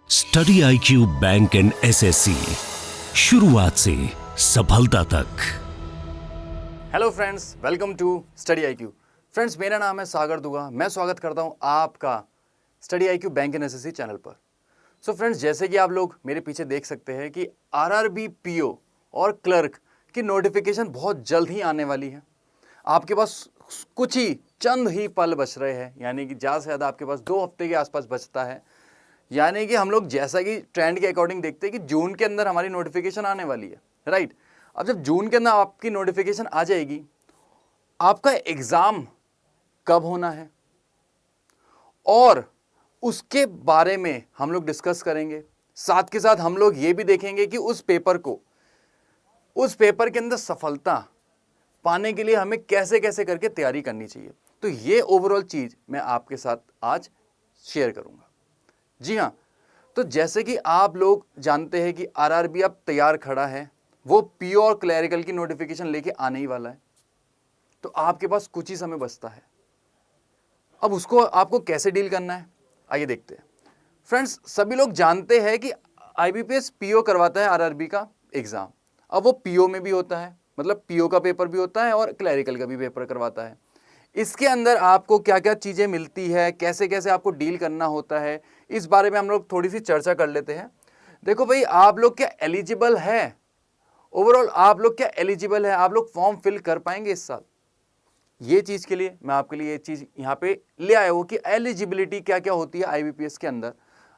Study IQ bank and SSC, शुरुआत से सफलता तक। Hello friends, welcome to study IQ। Friends, मेरा नाम है सागर दुआ। मैं स्वागत करता हूं आपका study IQ bank and SSC channel पर। सो फ्रेंड्स, जैसे कि आप लोग मेरे पीछे देख सकते हैं कि RRB PO और क्लर्क की नोटिफिकेशन बहुत जल्द ही आने वाली है। आपके पास कुछ ही चंद ही पल बच रहे हैं, यानी कि ज़्यादा से ज़्यादा आपके पास 2 हफ्ते के आसपास बचता है। यानी कि हम लोग जैसा कि ट्रेंड के अकॉर्डिंग देखते हैं कि जून के अंदर हमारी नोटिफिकेशन आने वाली है, राइट। अब जब जून के अंदर आपकी नोटिफिकेशन आ जाएगी, आपका एग्ज़ाम कब होना है और उसके बारे में हम लोग डिस्कस करेंगे। साथ के साथ हम लोग ये भी देखेंगे कि उस पेपर के अंदर सफलता पाने के लिए हमें कैसे कैसे करके तैयारी करनी चाहिए। तो ये ओवरऑल चीज़ मैं आपके साथ आज शेयर करूंगा। जी हाँ, तो जैसे कि आप लोग जानते हैं कि RRB अब तैयार खड़ा है, वो PO और क्लरिकल की नोटिफिकेशन लेके आने ही वाला है। तो आपके पास कुछ ही समय बचता है। अब उसको आपको कैसे डील करना है, आइए देखते हैं। फ्रेंड्स, सभी लोग जानते हैं कि IBPS PO करवाता है RRB का एग्ज़ाम। अब वो PO में भी होता है, मतलब PO का पेपर भी होता है और क्लरिकल का भी पेपर करवाता है। इसके अंदर आपको क्या क्या चीज़ें मिलती है, कैसे कैसे आपको डील करना होता है, इस बारे में हम लोग थोड़ी सी चर्चा कर लेते हैं। देखो भाई, आप लोग क्या एलिजिबल है, ओवरऑल आप लोग क्या एलिजिबल है, आप लोग फॉर्म फिल कर पाएंगे इस साल? ये चीज़ के लिए मैं आपके लिए ये चीज़ यहाँ पे ले आया हूँ कि एलिजिबिलिटी क्या क्या होती है IBPS के अंदर।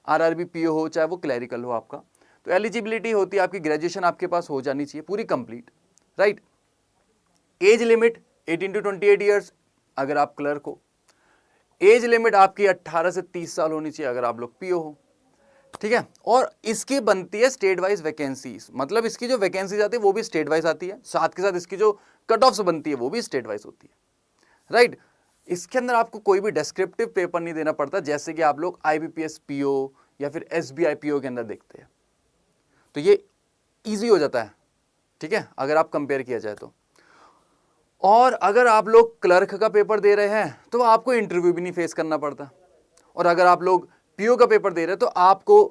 RRB PO हो चाहे वो क्लरिकल हो आपका, तो एलिजिबिलिटी होती है आपकी ग्रेजुएशन आपके पास हो जानी चाहिए पूरी complete, right. Age limit 18 to 28 years अगर आप क्लर्क हो। एज लिमिट आपकी 18 से 30 साल होनी चाहिए अगर आप लोग PO हो, ठीक है। और इसकी बनती है स्टेट वाइज वैकेंसीज, मतलब इसकी जो वैकेंसीज आती है वो भी स्टेट वाइज आती है, साथ के साथ इसकी जो कट ऑफ्स बनती है वो भी स्टेट वाइज होती है, राइट। इसके अंदर आपको कोई भी डिस्क्रिप्टिव पेपर नहीं देना पड़ता, जैसे कि आप लोग IBPS PO या फिर SBI PO के अंदर देखते हैं। तो ये ईजी हो जाता है, ठीक है, अगर आप कंपेयर किया जाए तो। और अगर आप लोग क्लर्क का पेपर दे रहे हैं तो आपको इंटरव्यू भी नहीं फेस करना पड़ता, और अगर आप लोग PO का पेपर दे रहे हैं तो आपको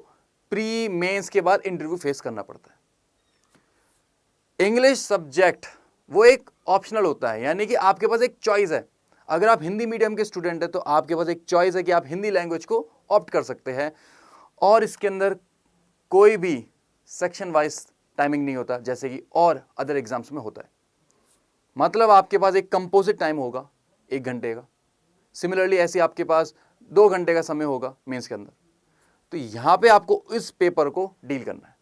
प्री मेंस के बाद इंटरव्यू फेस करना पड़ता है। इंग्लिश सब्जेक्ट वो एक ऑप्शनल होता है, यानी कि आपके पास एक चॉइस है। अगर आप हिंदी मीडियम के स्टूडेंट हैं तो आपके पास एक चॉइस है कि आप हिंदी लैंग्वेज को ऑप्ट कर सकते हैं, और इसके अंदर कोई भी सेक्शन वाइज टाइमिंग नहीं होता जैसे कि और अदर एग्जाम्स में होता है। मतलब आपके पास एक कंपोजिट टाइम होगा 1 घंटे का, सिमिलरली ऐसे आपके पास 2 घंटे का समय होगा मेंस के अंदर। तो यहाँ पे आपको इस पेपर को डील करना है,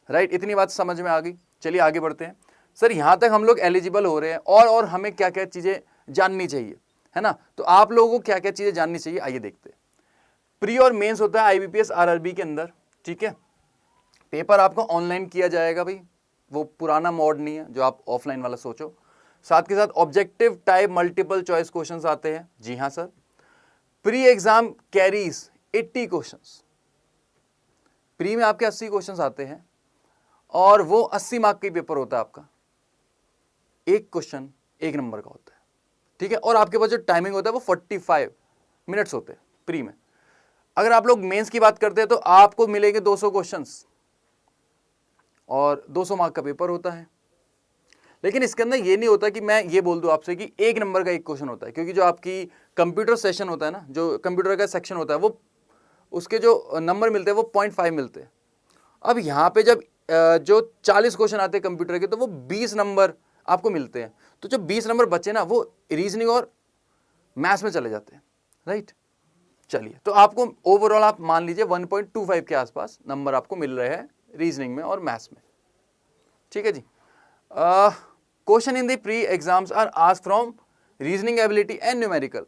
राइट। इतनी बात समझ में आ गई, चलिए आगे बढ़ते हैं। सर, यहाँ तक हम लोग एलिजिबल हो रहे हैं और हमें क्या क्या चीज़ें जाननी चाहिए, है ना। तो आप लोगों को क्या क्या चीज़ें जाननी चाहिए, आइए देखते हैं। प्री और मेंस होता है IBPS RRB के अंदर, ठीक है। पेपर आपको ऑनलाइन किया जाएगा भाई, वो पुराना मोड नहीं है जो आप ऑफलाइन वाला सोचो। साथ के साथ objective type multiple choice questions आते हैं, जी हाँ sir. Pre exam carries 80 questions, pre में आपके 80 क्वेश्चंस आते हैं और वो 80 मार्क का पेपर होता है आपका। एक क्वेश्चन 1 नंबर का होता है, ठीक है। और आपके पास जो टाइमिंग होता है वो 45 मिनट्स होते हैं प्री में। अगर आप लोग मेंस की बात करते हैं तो आपको मिलेंगे 200 क्वेश्चंस और 200 मार्क का पेपर होता है। लेकिन इसके अंदर ये नहीं होता कि मैं ये बोल दूं आपसे कि 1 नंबर का 1 क्वेश्चन होता है, क्योंकि जो आपकी कंप्यूटर सेशन होता है ना, जो कंप्यूटर का सेक्शन होता है, वो उसके जो नंबर मिलते हैं वो 0.5 मिलते हैं। अब यहाँ पे जब जो 40 क्वेश्चन आते हैं कंप्यूटर के, तो वो 20 नंबर आपको मिलते हैं। तो जो 20 नंबर बचे ना, वो रीजनिंग और मैथ्स में चले जाते हैं, राइट। चलिए, तो आपको ओवरऑल आप मान लीजिए 1.25 के आसपास नंबर आपको मिल रहे हैं रीजनिंग में और मैथ्स में, ठीक है जी। Question in the pre exams are asked from reasoning ability and numerical.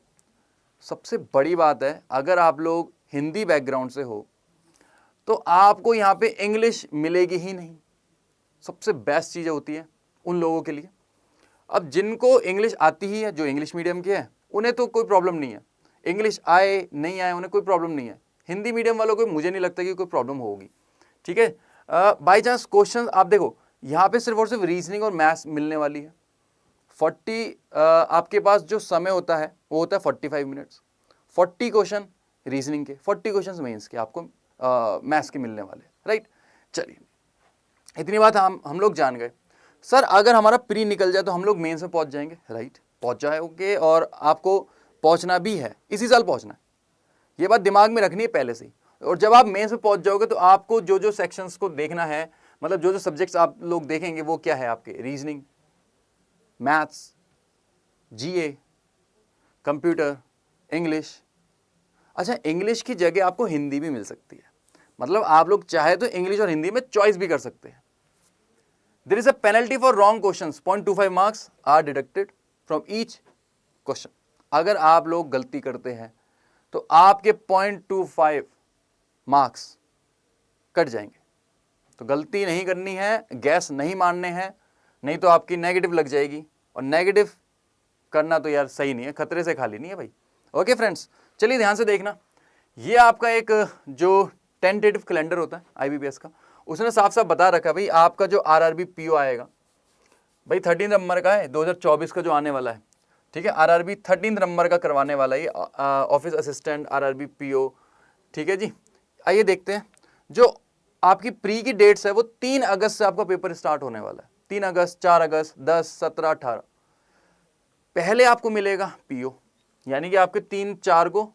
सबसे बड़ी बात है, अगर आप लोग हिंदी बैकग्राउंड से हो तो आपको यहाँ पे इंग्लिश मिलेगी ही नहीं। सबसे बेस्ट चीज़ होती है उन लोगों के लिए। अब जिनको इंग्लिश आती ही है, जो इंग्लिश मीडियम के हैं, उन्हें तो कोई प्रॉब्लम नहीं है। इंग्लिश आए नहीं आए उन्हें कोई प्रॉब्लम नहीं है। हिंदी मीडियम वालों को मुझे नहीं लगता कि कोई प्रॉब्लम होगी, ठीक है। बाई चांस क्वेश्चन आप देखो, यहाँ पे सिर्फ और सिर्फ रीजनिंग और मैथ्स मिलने वाली है। 40 आपके पास जो समय होता है वो होता है 45 मिनट्स। 40 क्वेश्चन रीजनिंग के, 40 क्वेश्चन मेंस के आपको मैथ्स के मिलने वाले, राइट। चलिए इतनी बात हम लोग जान गए। सर अगर हमारा प्री निकल जाए तो हम लोग मेंस में पहुंच जाएंगे, राइट, पहुंच जाओगे और आपको पहुंचना भी है, इसी साल पहुंचना है, ये बात दिमाग में रखनी है पहले से ही। और जब आप मेंस में पहुंच जाओगे तो आपको जो जो सेक्शंस को देखना है, मतलब जो जो सब्जेक्ट्स आप लोग देखेंगे वो क्या है आपके, रीजनिंग, मैथ्स, जीए, कंप्यूटर, इंग्लिश। अच्छा इंग्लिश की जगह आपको हिंदी भी मिल सकती है, मतलब आप लोग चाहे तो इंग्लिश और हिंदी में चॉइस भी कर सकते हैं। There is a penalty for wrong questions, 0.25 marks are deducted from each question. अगर आप लोग गलती करते हैं तो आपके 0.25 मार्क्स कट जाएंगे। तो गलती नहीं करनी है, गैस नहीं मारने हैं, नहीं तो आपकी नेगेटिव लग जाएगी, और नेगेटिव करना तो यार सही नहीं है, खतरे से खाली नहीं है भाई। ओके फ्रेंड्स, चलिए ध्यान से देखना, ये आपका एक जो टेंटेटिव कैलेंडर होता है आईबीपीएस का, उसने साफ साफ बता रखा है भाई आपका जो आरआरबी पीओ आएगा भाई 13 नंबर का है, 2024 का जो आने वाला है, ठीक है। आरआरबी 13 नंबर का करवाने वाला है, ऑफिस असिस्टेंट आरआरबी पीओ, ठीक है जी। आइए देखते हैं, जो आपकी प्री की डेट्स है वो 3 अगस्त से आपका पेपर स्टार्ट होने वाला है, 3 अगस्त, 4 अगस्त, 10, 17, 18। पहले आपको मिलेगा पीओ, यानी कि आपके 3-4 को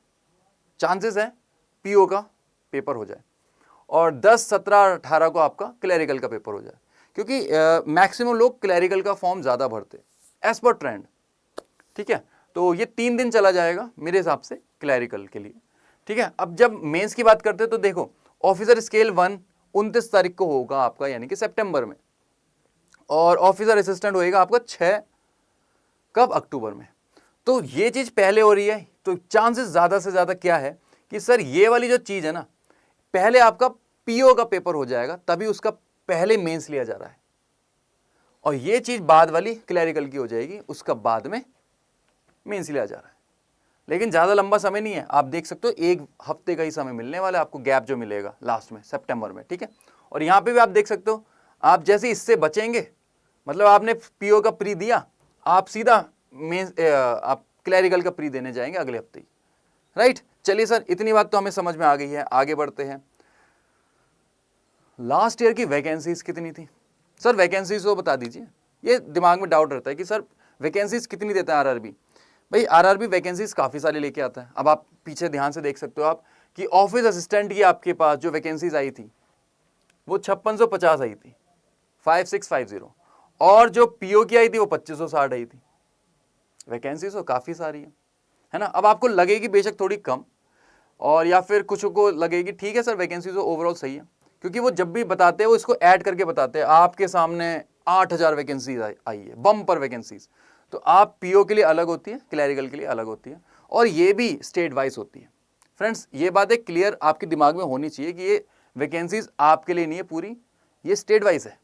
चांसेस है पीओ का पेपर हो जाए, और 10, 17, 18 को आपका क्लैरिकल का पेपर हो जाए, क्योंकि मैक्सिमम लोग क्लैरिकल का फॉर्म ज़्यादा भरते एज पर ट्रेंड, ठीक है। तो ये 3 दिन चला जाएगा मेरे हिसाब से क्लैरिकल के लिए, ठीक है। अब जब मेंस की बात करते हैं तो देखो, ऑफिसर स्केल 1 29 तारीख को होगा आपका, यानी कि सितंबर में, और ऑफिसर असिस्टेंट होएगा आपका 6 कब, अक्टूबर में। तो ये चीज़ पहले हो रही है, तो चांसेस ज़्यादा से ज़्यादा क्या है कि सर ये वाली जो चीज़ है ना, पहले आपका पीओ का पेपर हो जाएगा, तभी उसका पहले मेंस लिया जा रहा है, और ये चीज़ बाद वाली क्लैरिकल की हो जाएगी, उसका बाद में मेंस लिया जा रहा है। लेकिन ज़्यादा लंबा समय नहीं है, आप देख सकते हो 1 हफ्ते का ही समय मिलने वाला है आपको, गैप जो मिलेगा लास्ट में सितंबर में, ठीक है। और यहाँ पे भी आप देख सकते हो, आप जैसे इससे बचेंगे, मतलब आपने पीओ का प्री दिया, आप सीधा मेंस आप क्लैरिकल का प्री देने जाएंगे अगले हफ्ते ही, राइट। चलिए सर इतनी बात तो हमें समझ में आ गई है, आगे बढ़ते हैं। लास्ट ईयर की वैकेंसीज कितनी थी सर, वैकेंसीज वो बता दीजिए, ये दिमाग में डाउट रहता है कि सर वैकेंसीज कितनी देता है आरआरबी। भाई आरआरबी वैकेंसीज काफ़ी सारी लेके आता है। अब आप पीछे ध्यान से देख सकते हो आप कि ऑफिस असिस्टेंट की आपके पास जो वैकेंसीज आई थी वो 5650 आई थी, 5650, और जो पीओ की आई थी वो 2560 आई थी। वैकेंसीज तो काफ़ी सारी है ना। अब आपको लगेगी बेशक थोड़ी कम, और या फिर कुछ को लगेगी ठीक है सर वैकेंसीज तो ओवरऑल सही है, क्योंकि वो जब भी बताते हैं वो इसको ऐड करके बताते हैं। आपके सामने 8000 वैकेंसीज आई है, बम्पर वैकेंसीज, तो आप पीओ के लिए अलग होती है, क्लैरिकल के लिए अलग होती है, और ये भी स्टेट वाइज होती है। फ्रेंड्स ये बात एक क्लियर आपके दिमाग में होनी चाहिए कि ये वैकेंसीज आपके लिए नहीं है पूरी, ये स्टेट वाइज है,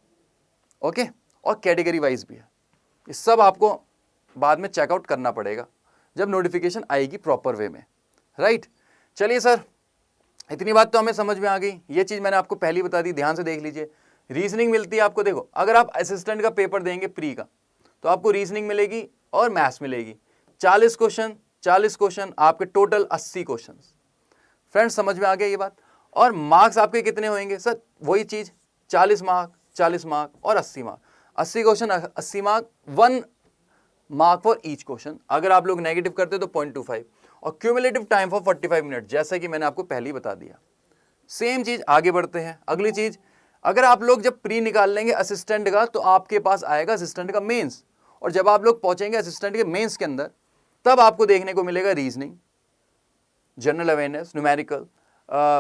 ओके, और कैटेगरी वाइज भी है। ये सब आपको बाद में चेकआउट करना पड़ेगा जब नोटिफिकेशन आएगी प्रॉपर वे में, राइट। चलिए सर इतनी बात तो हमें समझ में आ गई, ये चीज़ मैंने आपको पहले बता दी, ध्यान से देख लीजिए। रीजनिंग मिलती है आपको, देखो अगर आप असिस्टेंट का पेपर देंगे प्री का, तो आपको रीजनिंग मिलेगी और मैथ्स मिलेगी, 40 क्वेश्चन आपके, टोटल 80 क्वेश्चन। फ्रेंड्स समझ में आ गया ये बात। और मार्क्स आपके कितने होंगे सर, वही चीज़ 40 मार्क और 80 mark, 80 question 80 mark, 1 mark for each question. अगर आप लोग नेगेटिव करते तो 0.25, और क्यूमुलेटिव टाइम फॉर 45 मिनट, जैसा कि मैंने आपको पहले ही बता दिया। सेम चीज़ आगे बढ़ते हैं। अगली चीज़, अगर आप लोग जब प्री निकाल लेंगे असिस्टेंट का, तो आपके पास आएगा असिस्टेंट का मेंस, और जब आप लोग पहुंचेंगे असिस्टेंट के मेंस के अंदर, तब आपको देखने को मिलेगा रीजनिंग, जनरल अवेयरनेस, न्यूमेरिकल,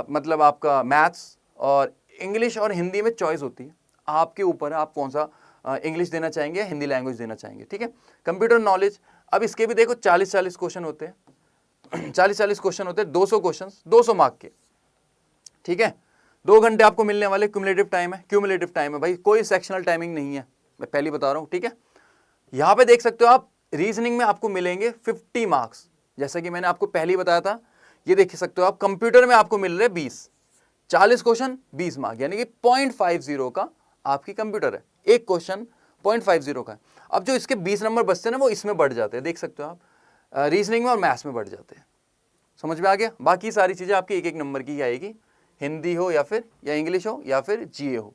मतलब आपका मैथ्स, और इंग्लिश और हिंदी में चॉइस होती है, आपके ऊपर है आप कौन सा इंग्लिश देना चाहेंगे, हिंदी लैंग्वेज देना चाहेंगे, ठीक है। कंप्यूटर नॉलेज, अब इसके भी देखो 40 क्वेश्चन होते हैं, 40 क्वेश्चन होते हैं, 200 क्वेश्चन 200 मार्क के, ठीक है। 2 घंटे आपको मिलने वाले, क्यूमुलेटिव टाइम है भाई, कोई सेक्शनल टाइमिंग नहीं है, मैं पहले बता रहा हूँ, ठीक है। यहाँ पे देख सकते हो आप, रीजनिंग में आपको मिलेंगे 50 मार्क्स, जैसा कि मैंने आपको पहले ही बताया था। ये देख सकते हो आप, कंप्यूटर में आपको मिल रहे 20, 40 क्वेश्चन 20 मार्क, यानी कि 0.50 का आपकी कंप्यूटर है, एक क्वेश्चन 0.50 का है। अब जो इसके 20 नंबर बचते हैं ना, वो इसमें बढ़ जाते हैं, देख सकते हो आप, रीजनिंग में और मैथ्स में बढ़ जाते हैं। समझ में आ गया। बाकी सारी चीज़ें आपकी 1-1 नंबर की आएगी, हिंदी हो या इंग्लिश हो या फिर जीए हो।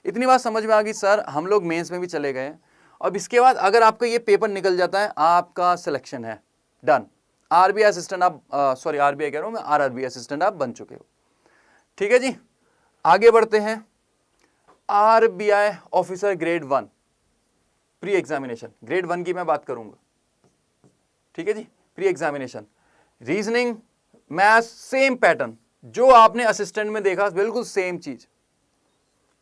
इतनी बात समझ में आ गई सर, हम लोग मेंस में भी चले गए। अब इसके बाद अगर आपका ये पेपर निकल जाता है, आपका सिलेक्शन है, डन। आरबीआई असिस्टेंट आप सॉरी आरबीआई कह रहा हूं मैं, आरआरबी असिस्टेंट आप बन चुके हो। ठीक है जी, आगे बढ़ते हैं। RBI officer grade 1 pre examination, grade 1 की मैं बात करूंगा। ठीक है जी, pre examination reasoning maths same pattern जो आपने असिस्टेंट में देखा, बिल्कुल सेम चीज,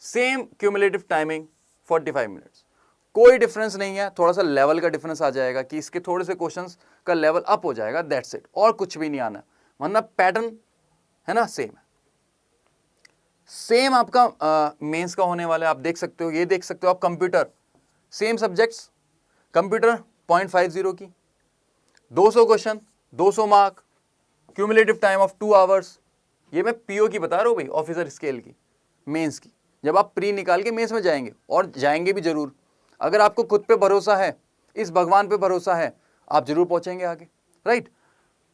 सेम क्यूमुलेटिव टाइमिंग 45 मिनट्स, कोई डिफरेंस नहीं है। थोड़ा सा लेवल का डिफरेंस आ जाएगा कि इसके थोड़े से क्वेश्चंस का लेवल अप हो जाएगा, दैट्स इट, और कुछ भी नहीं आना, वरना पैटर्न है ना सेम है। सेम आपका मेंस का होने वाला है, आप देख सकते हो, ये देख सकते हो आप, कंप्यूटर सेम सब्जेक्ट्स, कंप्यूटर 0.50 की 200 question 200 mark, cumulative time of 2 hours. ये मैं पीओ की बता रहा हूँ भाई, ऑफिसर स्केल की, मेंस की। जब आप प्री निकाल के मेंस में जाएंगे, और जाएंगे भी जरूर, अगर आपको खुद पे भरोसा है, इस भगवान पे भरोसा है, आप जरूर पहुंचेंगे आगे, राइट।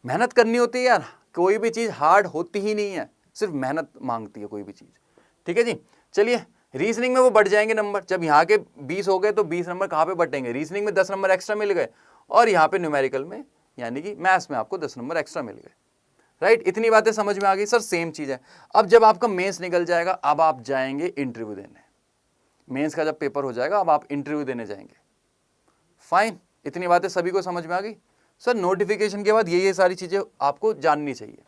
मेहनत करनी होती है यार, कोई भी चीज हार्ड होती ही नहीं है, सिर्फ मेहनत मांगती है कोई भी चीज। ठीक है जी, चलिए रीजनिंग में वो बढ़ जाएंगे नंबर, जब यहाँ के 20 हो गए तो 20 नंबर कहाँ पे बटेंगे, रीजनिंग में 10 नंबर एक्स्ट्रा मिल गए, और यहाँ पे न्यूमेरिकल में यानी कि मैथ्स में आपको 10 नंबर एक्स्ट्रा मिल गए, राइट। इतनी बातें समझ में आ गई सर, सेम चीज है। अब जब आपका मेंस निकल जाएगा, अब आप जाएंगे इंटरव्यू देने, मेंस का जब पेपर हो जाएगा, अब आप इंटरव्यू देने जाएंगे। फाइन, इतनी बातें सभी को समझ में आ गई सर। नोटिफिकेशन के बाद ये सारी चीजें आपको जाननी चाहिए।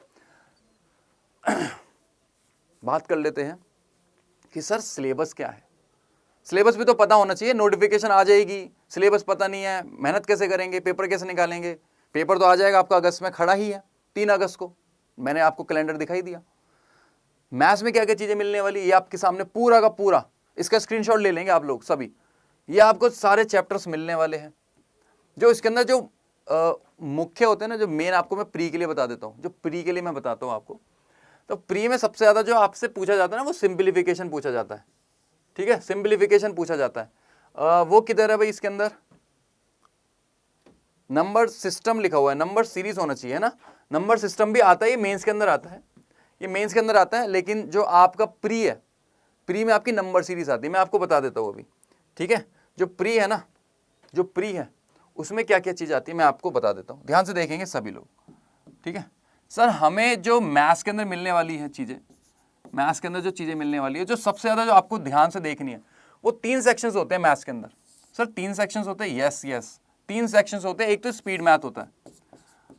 बात कर लेते हैं कि सर सिलेबस क्या है। सिलेबस भी तो पता होना चाहिए, नोटिफिकेशन आ जाएगी, सिलेबस पता नहीं है, मेहनत कैसे करेंगे, पेपर कैसे निकालेंगे। पेपर तो आ जाएगा आपका अगस्त में, खड़ा ही है 3 अगस्त को, मैंने आपको कैलेंडर दिखाई दिया। मैथ्स में क्या क्या चीजें मिलने वाली, ये आपके सामने पूरा का पूरा, इसका स्क्रीनशॉट ले लेंगे आप लोग सभी। ये आपको सारे चैप्टर्स मिलने वाले हैं, जो इसके अंदर जो मुख्य होते हैं ना, जो मेन आपको मैं प्री के लिए बता देता हूँ, जो प्री के लिए मैं बताता हूँ आपको। तो प्री में सबसे ज्यादा जो आपसे पूछा जाता है ना, वो सिंप्लीफिकेशन पूछा जाता है। ठीक है, सिंप्लीफिकेशन पूछा जाता है। वो किधर है भाई, इसके अंदर नंबर सिस्टम लिखा हुआ है, नंबर सीरीज होना चाहिए ना, नंबर सिस्टम भी आता है, ये मेंस के अंदर आता है, ये मेंस के अंदर आता है। लेकिन जो आपका प्री है, प्री में आपकी नंबर सीरीज आती है, मैं आपको बता देता हूँ अभी। ठीक है, जो प्री है ना, जो प्री है उसमें क्या क्या चीज आती है मैं आपको बता देता हूँ, ध्यान से देखेंगे सभी लोग। ठीक है सर, हमें जो मैथ्स के अंदर मिलने वाली है चीजें, मैथ्स के अंदर जो चीजें मिलने वाली है, जो सबसे ज्यादा जो आपको ध्यान से देखनी है, वो 3 सेक्शंस होते हैं मैथ्स के अंदर। सर 3 सेक्शंस होते हैं, यस यस 3 सेक्शंस होते हैं। एक तो स्पीड मैथ होता है।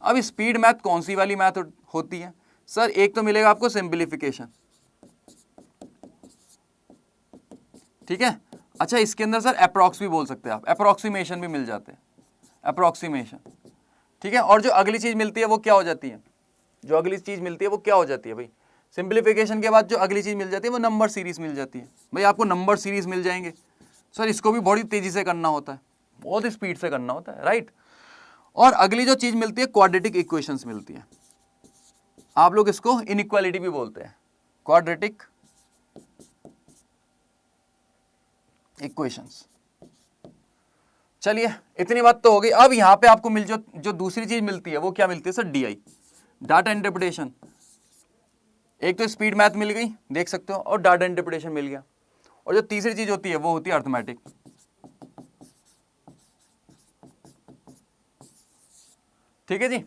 अब स्पीड मैथ कौन सी वाली मैथ होती है सर, एक तो मिलेगा आपको सिंप्लीफिकेशन। ठीक है, अच्छा इसके अंदर सर अप्रॉक्स भी बोल सकते हैं आप, अप्रॉक्सीमेशन भी मिल जाते हैं, अप्रॉक्सीमेशन। ठीक है, और जो अगली चीज मिलती है वो क्या हो जाती है, जो अगली चीज मिलती है वो क्या हो जाती है भाई, सिंप्लीफिकेशन के बाद जो अगली चीज मिल जाती है वो नंबर सीरीज मिल जाती है। भाई आपको नंबर सीरीज मिल जाएंगे सर, इसको भी बड़ी तेजी से करना होता है, बहुत स्पीड से करना होता है, राइट। और अगली जो चीज मिलती है क्वाड्रेटिक इक्वेशंस मिलती है, आप लोग इसको इनइक्वालिटी भी बोलते हैं, क्वाड्रेटिक इक्वेशंस। चलिए इतनी बात तो हो गई। अब यहां पे आपको जो दूसरी चीज मिलती है वो क्या मिलती है सर, डीआई, डाटा इंटरप्रिटेशन। एक तो स्पीड मैथ मिल गई, देख सकते हो, और डाटा इंटरप्रिटेशन मिल गया। और जो तीसरी चीज होती है वो होती है अर्थमेटिक। ठीक है जी,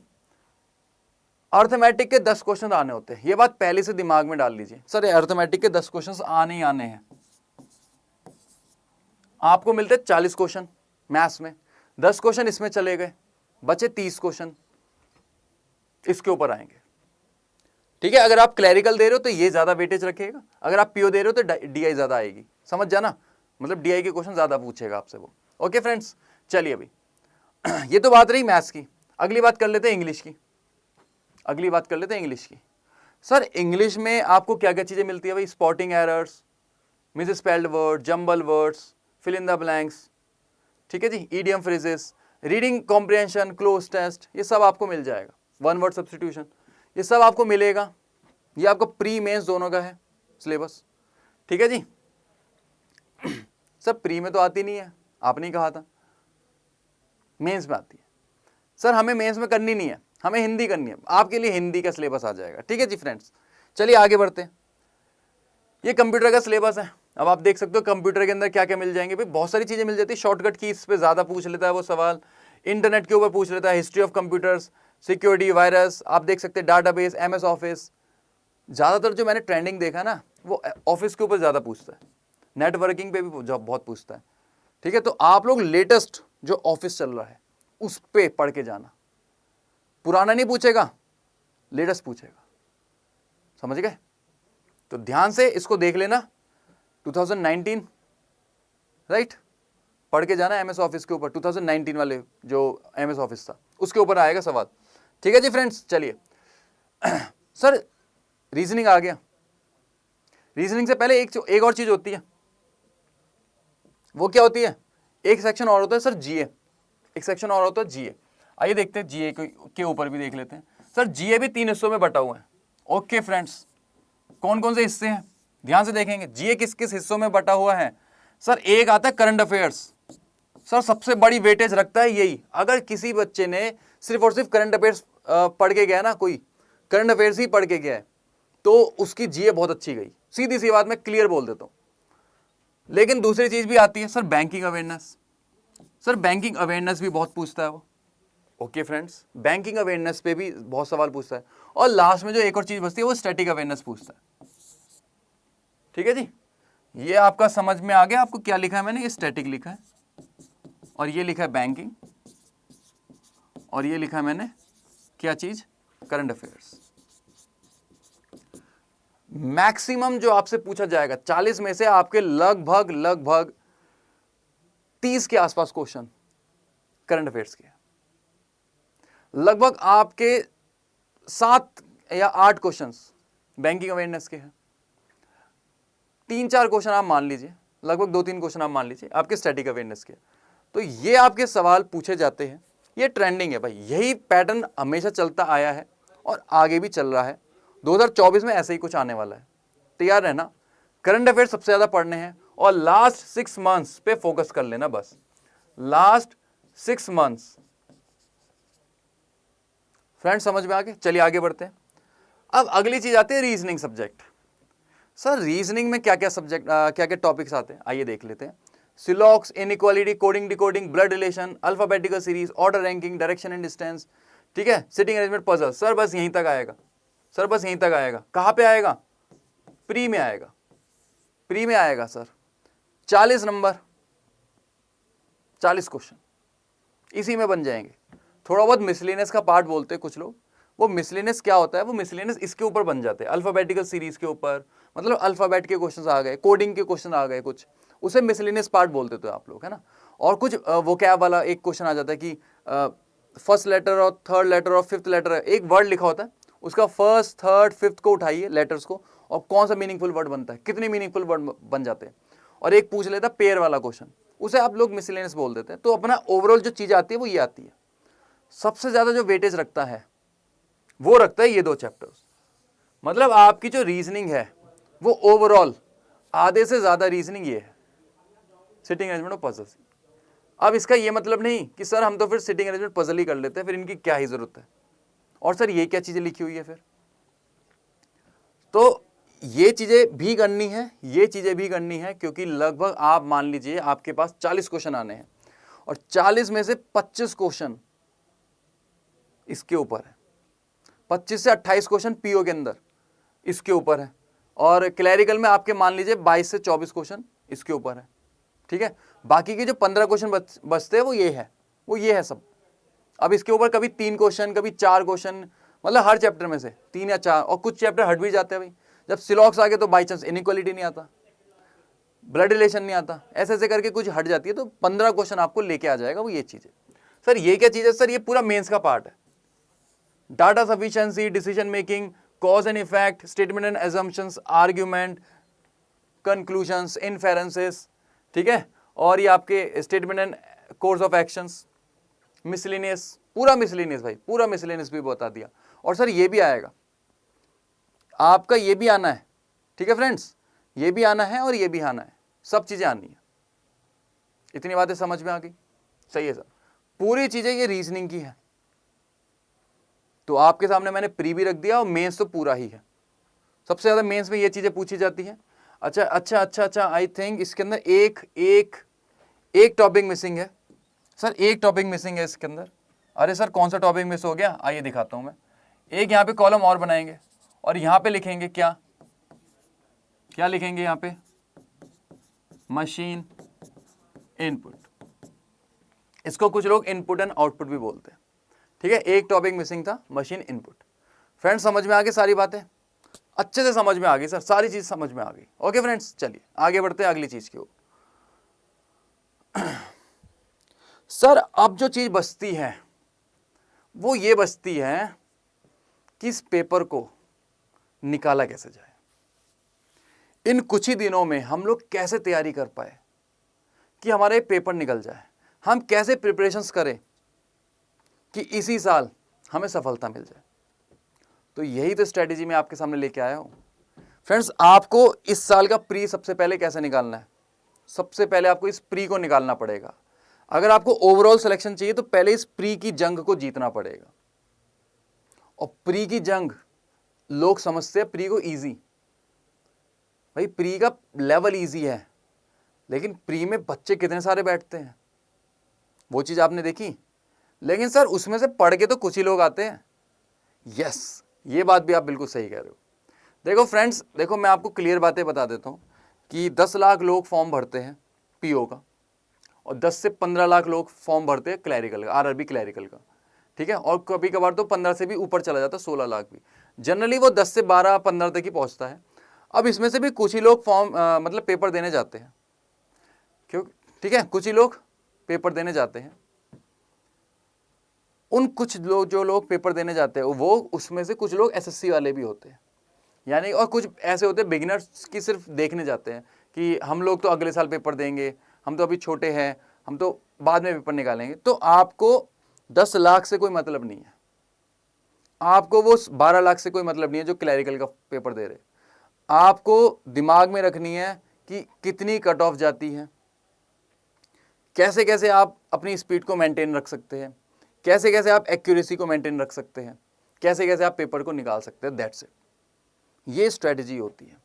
अर्थमेटिक के 10 क्वेश्चन आने होते हैं, ये बात पहले से दिमाग में डाल लीजिए। सर अर्थमेटिक के 10 क्वेश्चन आने ही आने हैं। आपको मिलते हैं 40 क्वेश्चन मैथ्स में, 10 क्वेश्चन इसमें चले गए, बचे 30 क्वेश्चन इसके ऊपर आएंगे। ठीक है, अगर आप क्लैरिकल दे रहे हो तो ये ज्यादा वेटेज रखेगा, अगर आप पीओ दे रहे हो तो डीआई ज्यादा आएगी, समझ जाना, मतलब डीआई के क्वेश्चन ज्यादा पूछेगा आपसे वो। ओके फ्रेंड्स, चलिए अभी ये तो बात रही मैथ्स की, अगली बात कर लेते हैं इंग्लिश की। अगली बात कर लेते हैं इंग्लिश की। सर इंग्लिश में आपको क्या क्या चीजें मिलती है भाई, spotting errors, misspelled word, jumble words, fill in the blanks. ठीक है जी, idiom phrases, reading comprehension, cloze test, ये सब आपको मिल जाएगा, वन वर्ड सब्स्टिट्यूशन, ये सब आपको मिलेगा। ये आपको प्री मेंस दोनों का है सिलेबस। ठीक है जी, सब प्री में तो आती नहीं है, आपने ही कहा था, मेंस में आती है। सर हमें मेंस में करनी नहीं है, हमें हिंदी करनी है, आपके लिए हिंदी का सिलेबस आ जाएगा। ठीक है जी फ्रेंड्स, चलिए आगे बढ़ते हैं। ये कंप्यूटर का सिलेबस है। अब आप देख सकते हो कंप्यूटर के अंदर क्या क्या मिल जाएंगे भाई, बहुत सारी चीजें मिल जाती है। शॉर्टकट कीज पे ज्यादा पूछ लेता है वो सवाल, इंटरनेट के ऊपर पूछ लेता है, history of computers, security, virus, आप देख सकते हैं डाटाबेस, एमएस ऑफिस। ज्यादातर जो मैंने ट्रेंडिंग देखा ना वो ऑफिस के ऊपर ज्यादा पूछता है, नेटवर्किंग पे भी बहुत पूछता है। ठीक है, तो आप लोग लेटेस्ट जो ऑफिस चल रहा है उस पे पढ़ के जाना, पुराना नहीं पूछेगा, लेटेस्ट पूछेगा, समझ गए? तो ध्यान से इसको देख लेना, 2019 राइट, पढ़ के जाना एमएस ऑफिस के ऊपर, 2019 वाले जो एमएस ऑफिस था उसके ऊपर आएगा सवाल। ठीक है जी फ्रेंड्स, चलिए सर रीजनिंग आ गया। रीजनिंग से पहले एक और चीज होती है, वो क्या होती है? एक सेक्शन और होता है सर जीए, एक सेक्शन और होता है जीए। आइए देखते हैं जीए के ऊपर भी देख लेते हैं। सर जीए भी 3 हिस्सों में बटा हुआ है। ओके फ्रेंड्स, कौन कौन से हिस्से हैं ध्यान से देखेंगे। जीए किस किस हिस्सों में बटा हुआ है? सर एक आता है करंट अफेयर्स, सर सबसे बड़ी वेटेज रखता है यही। अगर किसी बच्चे ने सिर्फ और सिर्फ करंट अफेयर्स पढ़ के गया ना, कोई करंट अफेयर्स ही पढ़ के गया है, तो उसकी जीए बहुत अच्छी गई, सीधी सी बात मैं क्लियर बोल देता हूं। लेकिन दूसरी चीज भी आती है sir banking awareness. Sir banking awareness भी बहुत पूछता है वो। ओके फ्रेंड्स, बैंकिंग अवेयरनेस पे भी बहुत सवाल पूछता है। और लास्ट में जो एक और चीज बचती है वो स्टैटिक अवेयरनेस पूछता है। ठीक है जी, ये आपका समझ में आ गया। आपको क्या लिखा है मैंने? ये स्टैटिक लिखा है, और ये लिखा है बैंकिंग, और ये लिखा है मैंने क्या चीज? Current affairs. मैक्सिमम जो आपसे पूछा जाएगा 40 में से आपके लगभग 30 के आसपास क्वेश्चन करंट अफेयर्स के। लगभग आपके 7 या 8 क्वेश्चंस बैंकिंग अवेयरनेस के हैं। 3-4 क्वेश्चन आप मान लीजिए, लगभग 2-3 क्वेश्चन आप मान लीजिए आपके स्टैटिक अवेयरनेस के। तो ये आपके सवाल पूछे जाते हैं। ये ट्रेंडिंग है भाई, यही पैटर्न हमेशा चलता आया है और आगे भी चल रहा है। 2024 में ऐसे ही कुछ आने वाला है, तैयार रहना। करंट अफेयर सबसे ज्यादा पढ़ने हैं और लास्ट 6 मंथ्स पे फोकस कर लेना बस, लास्ट 6 मंथ्स। फ्रेंड्स समझ में आ गए? चलिए आगे बढ़ते हैं। अब अगली चीज आती है रीजनिंग सब्जेक्ट। सर रीजनिंग में क्या क्या सब्जेक्ट क्या क्या टॉपिक्स आते हैं, आइए देख लेते हैं। Syllogism, inequality, coding decoding, blood relation, alphabetical series, order ranking, direction and distance, ठीक है, सिटिंग अरेंजमेंट, पजल। सर बस यहीं तक आएगा, सर बस यहीं तक आएगा। कहां पे आएगा? प्री में आएगा, प्री में आएगा सर। 40 नंबर, 40 क्वेश्चन इसी में बन जाएंगे। थोड़ा बहुत मिसलेनियस का पार्ट बोलते हैं कुछ लोग, वो मिसलेनियस क्या होता है? वो मिसलेनियस इसके ऊपर बन जाते हैं, अल्फाबेटिकल सीरीज के ऊपर, मतलब अल्फाबेट के क्वेश्चंस आ गए, कोडिंग के क्वेश्चन आ गए कुछ, उसे मिसलेनियस पार्ट बोलते थे आप लोग, है ना। और कुछ वोकैब वाला एक क्वेश्चन आ जाता है कि फर्स्ट लेटर और थर्ड लेटर और फिफ्थ लेटर, एक वर्ड लिखा होता है, उसका फर्स्ट थर्ड फिफ्थ को उठाइए लेटर्स को, और कौन सा मीनिंगफुल वर्ड बनता है, कितने मीनिंगफुल वर्ड बन जाते हैं। और एक पूछ लेता पेयर वाला क्वेश्चन, उसे आप लोग मिसलेनियस बोल देते हैं। तो अपना ओवरऑल जो चीज आती है वो ये आती है। सबसे ज्यादा जो वेटेज रखता है वो रखता है ये 2 चैप्टर्स। मतलब आपकी जो रीजनिंग है वो ओवरऑल आधे से ज्यादा रीजनिंग ये है, सिटिंग अरेंजमेंट और पजल्स। अब इसका ये मतलब नहीं कि सर हम तो फिर सिटिंग अरेंजमेंट पजल ही कर लेते हैं, फिर इनकी क्या ही जरूरत है, और सर ये क्या चीजें लिखी हुई है फिर। तो ये चीजें भी करनी है, ये चीजें भी करनी है, क्योंकि लगभग आप मान लीजिए आपके पास 40 क्वेश्चन आने हैं और 40 में से 25 क्वेश्चन इसके ऊपर है, 25 से 28 क्वेश्चन पीओ के अंदर इसके ऊपर है, और क्लैरिकल में आपके मान लीजिए 22 से 24 क्वेश्चन इसके ऊपर है। ठीक है, बाकी के जो 15 क्वेश्चन बचते हैं वो ये है सब। अब इसके ऊपर कभी 3 क्वेश्चन, कभी 4 क्वेश्चन, मतलब हर चैप्टर में से 3 या 4, और कुछ चैप्टर हट भी जाते हैं भाई। जब सिलॉक्स आ गए तो बाई चांस इनइक्वालिटी नहीं आता, ब्लड रिलेशन नहीं आता, ऐसे ऐसे करके कुछ हट जाती है, तो 15 क्वेश्चन आपको लेके आ जाएगा वो ये चीज़ है। सर ये क्या चीज़ है? सर ये पूरा मेंस का पार्ट है। Data sufficiency, decision making, cause and effect, statement and assumptions, argument, conclusions, inferences, ठीक है, और ये आपके statement and course of actions, miscellaneous, पूरा मिसलेनियस भाई, पूरा मिसलेनियस भी बता दिया। और सर ये भी आएगा आपका, ये भी आना है, ठीक है फ्रेंड्स, ये भी आना है और ये भी आना है, सब चीजें आनी है। इतनी बातें समझ में आ गई? सही है सर, पूरी चीजें ये रीजनिंग की है। तो आपके सामने मैंने प्री भी रख दिया और मेंस तो पूरा ही है। सबसे ज्यादा मेंस में ये चीजें पूछी जाती हैं। अच्छा, आई थिंक इसके अंदर एक टॉपिक मिसिंग है सर, एक टॉपिक मिसिंग है इसके अंदर। अरे सर कौन सा टॉपिक मिस हो गया, आइए दिखाता हूं मैं। एक यहाँ पे कॉलम और बनाएंगे और यहाँ पे लिखेंगे क्या लिखेंगे यहाँ पे, मशीन इनपुट। इसको कुछ लोग इनपुट एंड आउटपुट भी बोलते हैं, ठीक है। एक टॉपिक मिसिंग था, मशीन इनपुट। फ्रेंड्स समझ में आ गई सारी बातें, अच्छे से समझ में आ गई सर, सारी चीज समझ में आ गई। ओके फ्रेंड्स, चलिए आगे बढ़ते हैं अगली चीज की ओर। सर अब जो चीज बचती है वो ये बचती है कि इस पेपर को निकाला कैसे जाए। इन कुछ ही दिनों में हम लोग कैसे तैयारी कर पाए कि हमारा ये पेपर निकल जाए, हम कैसे प्रिपरेशंस करें कि इसी साल हमें सफलता मिल जाए। तो यही तो स्ट्रेटेजी मैं आपके सामने लेके आया हूं। फ्रेंड्स आपको इस साल का प्री सबसे पहले कैसे निकालना है, सबसे पहले आपको इस प्री को निकालना पड़ेगा। अगर आपको ओवरऑल सिलेक्शन चाहिए तो पहले इस प्री की जंग को जीतना पड़ेगा। और प्री की जंग लोग समझते हैं प्री को इजी, भाई प्री का लेवल इजी है, लेकिन प्री में बच्चे कितने सारे बैठते हैं वो चीज आपने देखी। लेकिन सर उसमें से पढ़ के तो कुछ ही लोग आते हैं। यस, ये बात भी आप बिल्कुल सही कह रहे हो। देखो फ्रेंड्स, देखो मैं आपको क्लियर बातें बता देता हूँ कि 10 लाख लोग फॉर्म भरते हैं पीओ का, और 10 से 15 लाख लोग फॉर्म भरते हैं क्लैरिकल का, आरआरबी क्लैरिकल का, ठीक है। और कभी कभार तो 15 से भी ऊपर चला जाता है, 16 लाख भी। जनरली वो 10 से 12-15 तक ही पहुंचता है। अब इसमें से भी कुछ ही लोग फॉर्म मतलब पेपर देने जाते हैं, क्यों, ठीक है, कुछ ही लोग पेपर देने जाते हैं। उन कुछ लोग जो लोग पेपर देने जाते हैं वो उसमें से कुछ लोग एसएससी वाले भी होते हैं, यानी, और कुछ ऐसे होते हैं बिगिनर्स की सिर्फ देखने जाते हैं कि हम लोग तो अगले साल पेपर देंगे, हम तो अभी छोटे हैं, हम तो बाद में पेपर निकालेंगे। तो आपको 10 लाख से कोई मतलब नहीं है, आपको वो 12 लाख से कोई मतलब नहीं है जो क्लैरिकल का पेपर दे रहे। आपको दिमाग में रखनी है कि कितनी कट ऑफ जाती है, कैसे कैसे आप अपनी स्पीड को मेंटेन रख सकते हैं, कैसे कैसे आप एक्यूरेसी को मेंटेन रख सकते हैं, कैसे कैसे आप पेपर को निकाल सकते हैं। दैट्स इट, ये स्ट्रेटजी होती है।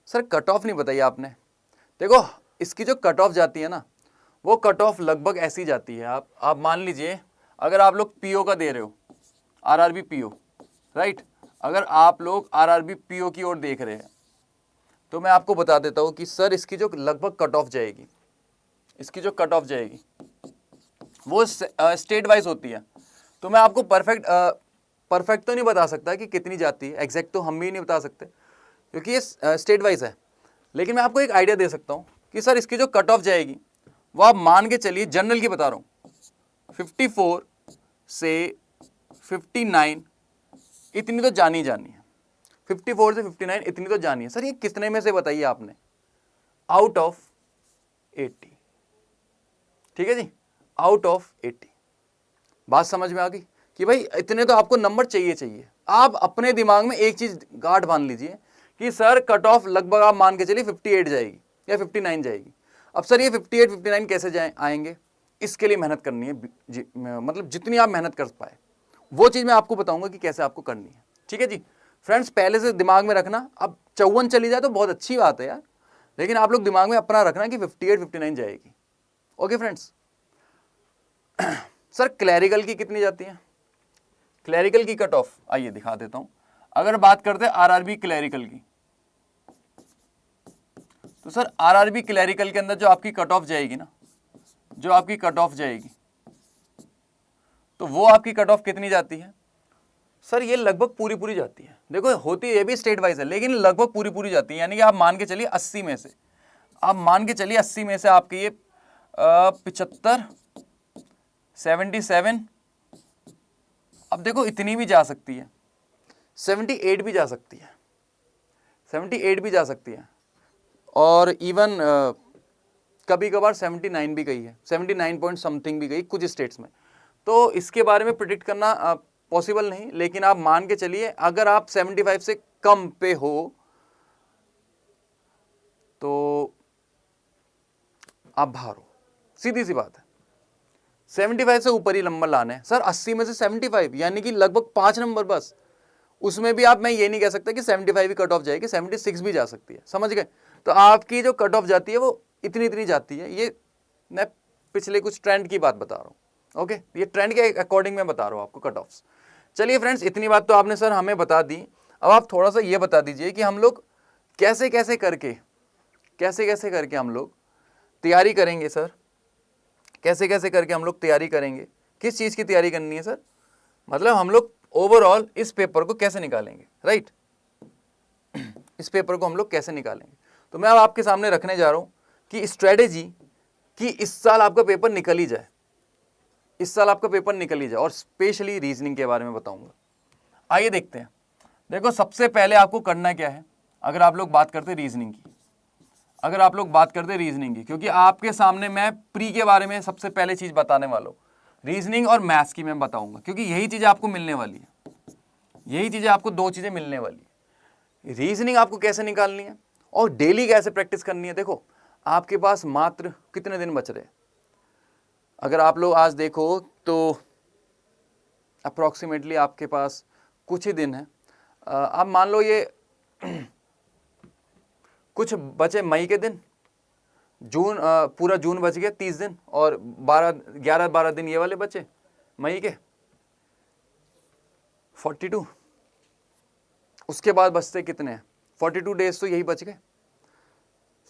सर कट ऑफ नहीं बताई आपने। देखो इसकी जो कट ऑफ जाती है ना, वो कट ऑफ लगभग ऐसी जाती है। आप मान लीजिए अगर आप लोग पीओ का दे रहे हो, आरआरबी पीओ, राइट, अगर आप लोग आरआरबी पीओ की ओर देख रहे हैं तो मैं आपको बता देता हूं कि सर इसकी जो लगभग कट ऑफ जाएगी, इसकी जो कट ऑफ जाएगी वो स्टेट वाइज होती है। तो मैं आपको परफेक्ट तो नहीं बता सकता कि कितनी जाती है, एग्जैक्ट तो हम भी नहीं बता सकते क्योंकि ये स्टेट वाइज है। लेकिन मैं आपको एक आइडिया दे सकता हूँ कि सर इसकी जो कट ऑफ जाएगी वो आप मान के चलिए, जनरल की बता रहा हूँ, 54 से 59 इतनी तो जानी है। 54 से 59 इतनी तो जानी है। सर ये कितने में से बताइए आपने, आउट ऑफ 80, ठीक है जी, आउट ऑफ 80। बात समझ में आ गई कि भाई इतने तो आपको नंबर चाहिए। आप अपने दिमाग में एक चीज गांठ बांध लीजिए कि सर कट ऑफ लगभग आप मान के चलिए 58 जाएगी या 59 जाएगी। अब सर ये 58-59 कैसे आएंगे, इसके लिए मेहनत करनी है मतलब जितनी आप मेहनत कर पाए वो चीज़ मैं आपको बताऊंगा कि कैसे आपको करनी है, ठीक है जी। फ्रेंड्स पहले से दिमाग में रखना, अब 54 चली जाए तो बहुत अच्छी बात है यार, लेकिन आप लोग दिमाग में अपना रखना कि 58-59 जाएगी। Okay friends. सर क्लैरिकल की कितनी जाती है, क्लैरिकल की कट ऑफ आइए दिखा देता हूं। अगर बात करते हैं आरआरबी क्लैरिकल की, तो सर आरआरबी क्लैरिकल के अंदर जो आपकी कट ऑफ जाएगी ना, जो आपकी कट ऑफ जाएगी, तो वो आपकी कट ऑफ कितनी जाती है सर, ये लगभग पूरी जाती है। देखो होती ये भी स्टेट वाइज है, लेकिन लगभग पूरी जाती है। यानी कि आप मान के चलिए 80 में से, आप मान के चलिए 80 में से आपके ये 75, 77, अब देखो इतनी भी जा सकती है, 78 भी जा सकती है, 78 भी जा सकती है, और इवन कभी कभार 79 भी गई है, 79 पॉइंट समथिंग भी गई कुछ स्टेट्स में। तो इसके बारे में प्रिडिक्ट करना पॉसिबल नहीं, लेकिन आप मान के चलिए अगर आप 75 से कम पे हो तो आप बाहर हो, सीधी सी बात है। 75 से ऊपर ही नंबर लाने हैं सर, 80 में से 75 यानी कि लगभग 5 नंबर बस, उसमें भी आप, मैं ये नहीं कह सकता कि 75 ही कट ऑफ जाएगी, 76 भी जा सकती है, समझ गए। तो आपकी जो कट ऑफ जाती है वो इतनी इतनी जाती है। ये मैं पिछले कुछ ट्रेंड की बात बता रहा हूँ, ओके, ये ट्रेंड के अकॉर्डिंग मैं बता रहा हूँ आपको कट ऑफ्स। चलिए फ्रेंड्स, इतनी बात तो आपने सर हमें बता दी। अब आप थोड़ा सा ये बता दीजिए कि हम लोग कैसे कैसे करके हम लोग तैयारी करेंगे सर, कैसे कैसे करके हम लोग तैयारी करेंगे, किस चीज़ की तैयारी करनी है सर, मतलब हम लोग ओवरऑल इस पेपर को कैसे निकालेंगे, राइट, इस पेपर को हम लोग कैसे निकालेंगे। तो मैं अब आपके सामने रखने जा रहा हूँ कि स्ट्रेटेजी कि इस साल आपका पेपर निकल ही जाए, इस साल आपका पेपर निकल ही जाए, और स्पेशली रीजनिंग के बारे में बताऊंगा। आइए देखते हैं। देखो, सबसे पहले आपको करना क्या है, अगर आप लोग बात करते रीजनिंग की, अगर आप लोग बात करते रीजनिंग की, क्योंकि आपके सामने मैं प्री के बारे में सबसे पहले चीज़ बताने वाला हूँ, रीजनिंग और मैथ्स की मैं बताऊंगा, क्योंकि यही चीज़ें आपको मिलने वाली है, यही चीज़ें आपको, दो चीज़ें मिलने वाली है। रीजनिंग आपको कैसे निकालनी है और डेली कैसे प्रैक्टिस करनी है। देखो, आपके पास मात्र कितने दिन बच रहे हैं, अगर आप लोग आज देखो तो अप्रॉक्सीमेटली आपके पास कुछ ही दिन है। आप मान लो ये कुछ बचे मई के दिन, जून, पूरा जून बच गया 30 दिन, और 11-12 दिन ये वाले बचे मई के 42। उसके बाद बचते कितने हैं, 42 डेज तो यही बच गए।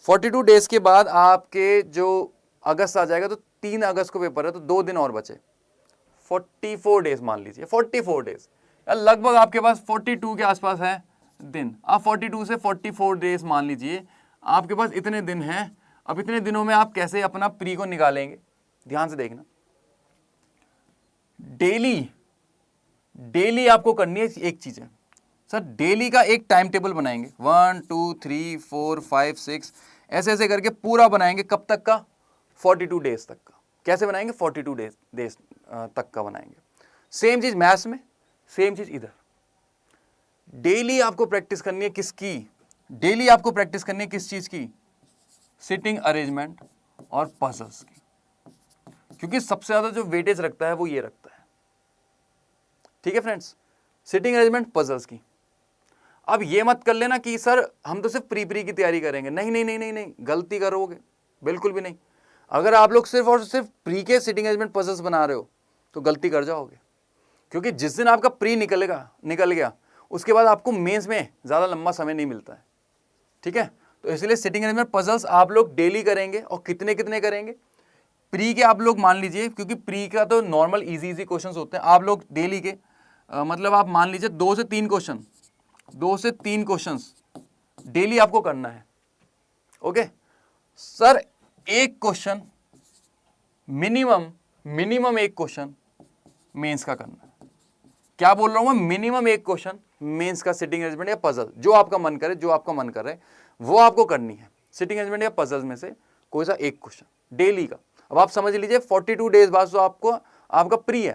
42 डेज के बाद आपके जो अगस्त आ जाएगा, तो 3 अगस्त को पेपर है, तो 2 दिन और बचे, 44 डेज मान लीजिए, 44 डेज, लगभग आपके पास 42 के आसपास है दिन। आप 42 से 44 डेज मान लीजिए, आपके पास इतने दिन हैं। अब इतने दिनों में आप कैसे अपना प्री को निकालेंगे, ध्यान से देखना। डेली आपको करनी है एक चीज है सर, डेली का एक टाइम टेबल बनाएंगे, 1 2 3 4 5 6 ऐसे ऐसे करके पूरा बनाएंगे। कब तक का, 42 डेज तक का। कैसे बनाएंगे, 42 डेज तक का बनाएंगे। सेम चीज मैथ्स में, सेम चीज इधर। डेली आपको प्रैक्टिस करनी है किसकी, डेली आपको प्रैक्टिस करनी है किस चीज की, सिटिंग अरेंजमेंट और पजल्स की, क्योंकि सबसे ज्यादा जो वेटेज रखता है वो ये रखता है। ठीक है फ्रेंड्स, सिटिंग अरेंजमेंट पजल्स की। अब ये मत कर लेना कि सर हम तो सिर्फ प्री की तैयारी करेंगे, नहीं नहीं नहीं नहीं नहीं, गलती करोगे, बिल्कुल भी नहीं। अगर आप लोग सिर्फ और सिर्फ प्री के सिटिंग अरेंजमेंट पजल्स बना रहे हो तो गलती कर जाओगे, क्योंकि जिस दिन आपका प्री निकल गया उसके बाद आपको मेंस में ज़्यादा लंबा समय नहीं मिलता है। ठीक है, तो इसलिए सिटिंग अरेंजमेंट पजल्स आप लोग डेली करेंगे। और कितने कितने करेंगे, प्री के आप लोग मान लीजिए, क्योंकि प्री का तो नॉर्मल इजी क्वेश्चंस होते हैं, आप लोग डेली के मतलब आप मान लीजिए 2 से 3 क्वेश्चंस डेली आपको करना है। ओके सर, एक क्वेश्चन मिनिमम एक क्वेश्चन मेंस का करना है। क्या बोल रहा हूं मैं, मिनिमम एक क्वेश्चन मेंस का सिटिंग अरेंजमेंट या पजल, जो आपका मन करे, जो आपका मन करे वो आपको करनी है। सिटिंग अरेंजमेंट या पजल्स में से कोई सा एक क्वेश्चन डेली का। अब आप समझ लीजिए 42 डेज बाद तो आपका प्री है,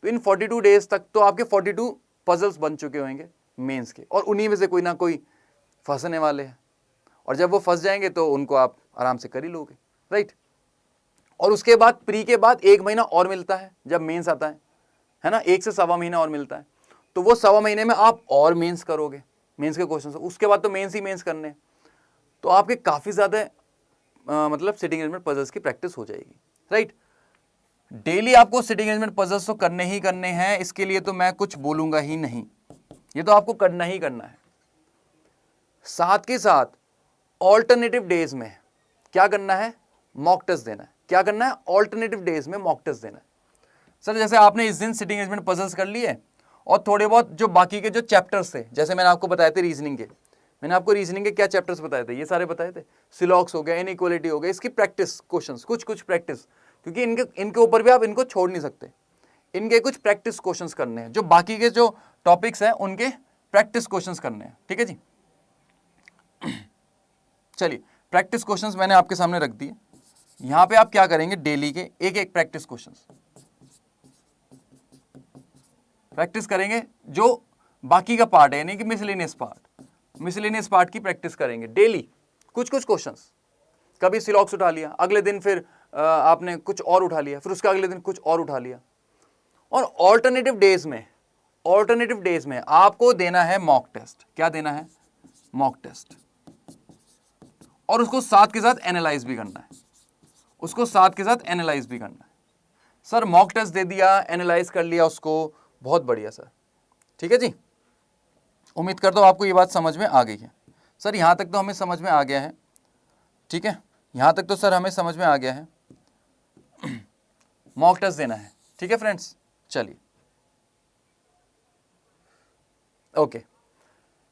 तो इन 42 डेज तक तो आपके 42 पजल्स बन चुके होंगे मेंस के, और उन्हीं में से कोई ना कोई फंसने वाले हैं, और जब वो फंस जाएंगे तो उनको आप आराम से कर ही लोगे, राइट। और उसके बाद प्री के बाद 1 महीना और मिलता है जब मेंस आता है ना, 1 से सवा महीना और मिलता है, तो वो सवा महीने में आप और मेंस करोगे, मेंस के क्वेश्चन। उसके बाद तो मेंस ही मेंस करने हैं, तो आपके काफ़ी ज़्यादा मतलब सिटिंग अरेंजमेंट पजल्स की प्रैक्टिस हो जाएगी, राइट। डेली आपको सिटिंग अरेंजमेंट पजल्स तो करने ही करने हैं, इसके लिए तो मैं कुछ बोलूंगा ही नहीं, ये तो आपको करना ही करना है। साथ के साथ ऑल्टरनेटिव डेज में क्या करना है, मॉक टेस्ट देना है। क्या करना है, ऑल्टरनेटिव डेज में मॉक टेस्ट देना है। सर जैसे आपने इस दिन सिटिंग अरेंजमेंट पजल्स कर लिए, और थोड़े बहुत जो बाकी के जो चैप्टर्स थे, जैसे मैंने आपको बताए थे रीजनिंग के, मैंने आपको रीजनिंग के क्या चैप्टर्स बताए थे, ये सारे बताए थे, सिलॉक्स हो गया, इनइक्वालिटी हो गया, इसकी प्रैक्टिस क्वेश्चंस, कुछ प्रैक्टिस, क्योंकि इनके ऊपर भी आप इनको छोड़ नहीं सकते। इनके कुछ प्रैक्टिस क्वेश्चंस करने हैं, जो बाकी के जो टॉपिक्स हैं उनके प्रैक्टिस क्वेश्चंस करने हैं। ठीक है जी, चलिए प्रैक्टिस क्वेश्चंस मैंने आपके सामने रख दिए। यहां पे आप क्या करेंगे, डेली के एक एक प्रैक्टिस क्वेश्चंस प्रैक्टिस करेंगे, जो बाकी का पार्ट है, यानी कि मिसलेनियस पार्ट की प्रैक्टिस करेंगे डेली। कुछ क्वेश्चंस, कभी सिलॉक्स उठा लिया, अगले दिन फिर आपने कुछ और उठा लिया, फिर उसके अगले दिन कुछ और उठा लिया। और ऑल्टरनेटिव ऑल्टरनेटिव डेज में आपको देना है मॉक टेस्ट। क्या देना है? Mock test. और उसको साथ के साथ एनालाइज भी करना है, उसको साथ के साथ एनालाइज भी करना है। सर मॉक टेस्ट दे दिया, एनालाइज कर लिया उसको, बहुत बढ़िया सर, ठीक है जी। उम्मीद करता हूँ आपको ये बात समझ में आ गई है। सर यहाँ तक तो हमें समझ में आ गया है, ठीक है, यहाँ तक तो सर हमें समझ में आ गया है। मॉक टेस्ट देना है, ठीक है फ्रेंड्स, चलिए ओके,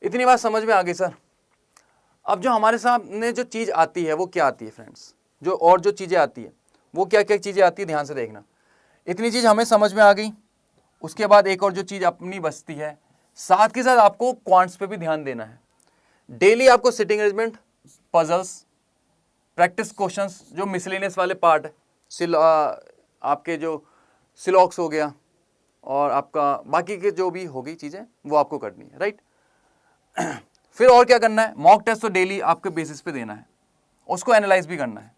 इतनी बात समझ में आ गई सर। अब जो हमारे सामने जो चीज़ आती है वो क्या आती है फ्रेंड्स, जो चीज़ें आती है वो क्या क्या चीज़ें आती है, ध्यान से देखना। इतनी चीज़ हमें समझ में आ गई, उसके बाद एक और जो चीज़ अपनी बचती है, साथ के साथ आपको क्वांट्स पे भी ध्यान देना है। डेली आपको sitting arrangement, puzzles, practice questions, जो मिसलेनियस वाले पार्ट है, आपके जो सिलॉक्स हो गया और आपका बाकी के जो भी होगी चीज़ें वो आपको करनी है, राइट। फिर और क्या करना है? मॉक टेस्ट तो डेली आपके बेसिस पे देना है, उसको एनालाइज भी करना है।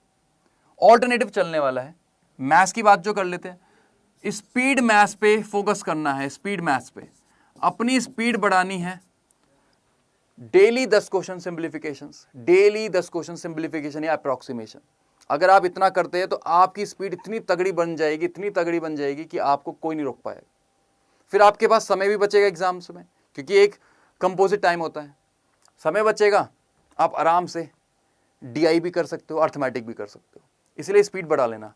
ऑल्टरनेटिव चलने वाला है। मैथ्स की बात जो कर लेते हैं, स्पीड मैथ्स पे फोकस करना है, स्पीड मैथ्स पे अपनी स्पीड बढ़ानी है। Daily 10 question simplifications, daily 10 question simplification या अप्रॉक्सीमेशन। अगर आप इतना करते हैं तो आपकी स्पीड इतनी तगड़ी बन जाएगी, इतनी तगड़ी बन जाएगी कि आपको कोई नहीं रोक पाएगा। फिर आपके पास समय भी बचेगा एग्जाम्स में, क्योंकि एक कंपोजिट टाइम होता है, समय बचेगा, आप आराम से डीआई भी कर सकते हो, अर्थमेटिक भी कर सकते हो। इसलिए स्पीड बढ़ा लेना।